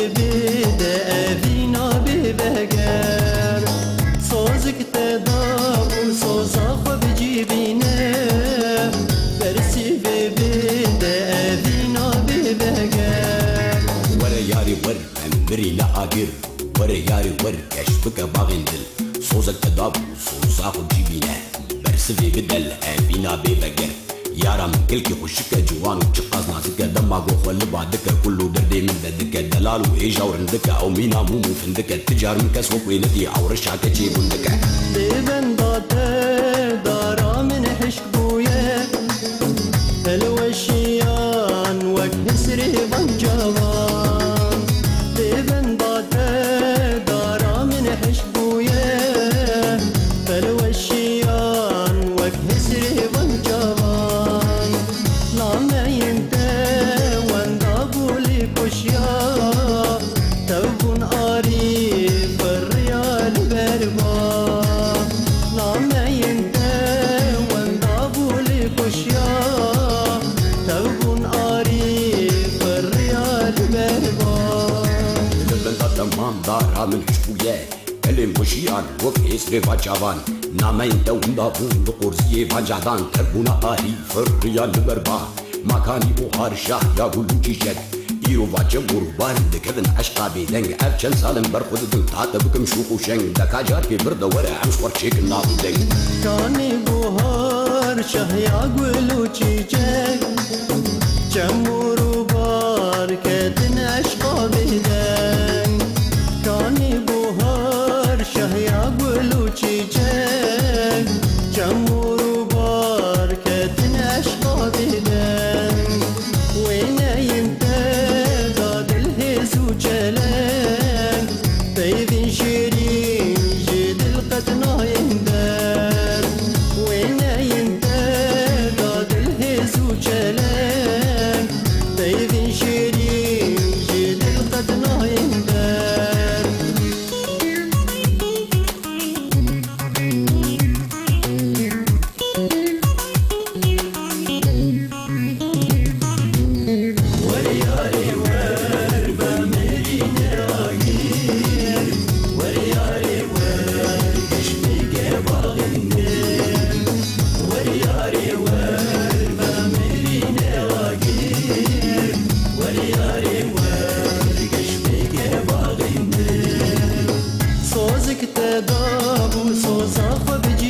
بده أفينا ببهجر صوزك تداب وصوزاخ بجيبينه برسي بده أفينا ببهجر ورا ياري ور أمبري لا أجر ورا ياري ور كشفك باغندل صوزك تداب وصوزاخ بجيبينه برسي بدل أفينا ببهجر يارم كلكي خشك جوان وشقاز ناسك دما قوخ واللبادك كله دردي من بدك دلال وإيجا ورندك أو مينا مومو فندك تجار من كسوك ويندي أو رشاك جيب وندك ديبن دارا من حشك بويا الوشيان وكسري بنجوان ديبن دارا من حشك بويا الوشيان وكسري بنجوان لما ينتهي واندابولي كشيا توبون آريف الريال بربا لما ينتهي واندابولي كشيا توبون آريف الريال بربا لبنتا تمام دارا من حشبوية كلم بشيان وفي اسري فاجابان ناما ينتا واندابون لقرزية فاجادان تربونا آريف الريال بربا مكاني بوهار شاه يا قلوكي شد إيرو باجة قربان دكذن عشقا بيدنگ أفشن سالم برخود دل تاتا بكم شوق وشنگ دكا جار في برد ورع عمش ورشيك النابو دنگ كاني بوهار شاه يا قلوكي شد جمورو بار كدن عشقا بيدنگ كاني بوهار شاه يا قلوكي شد جمورو بار كدن عشقا بيدنگ وين ينتقد الهزو جلال بيذن شيرين جد القتنا يندر وين ينتقد الهزو جلال بيذن شيرين جد القتنا يندر صوزك تداب وصوزاخ بجيبينه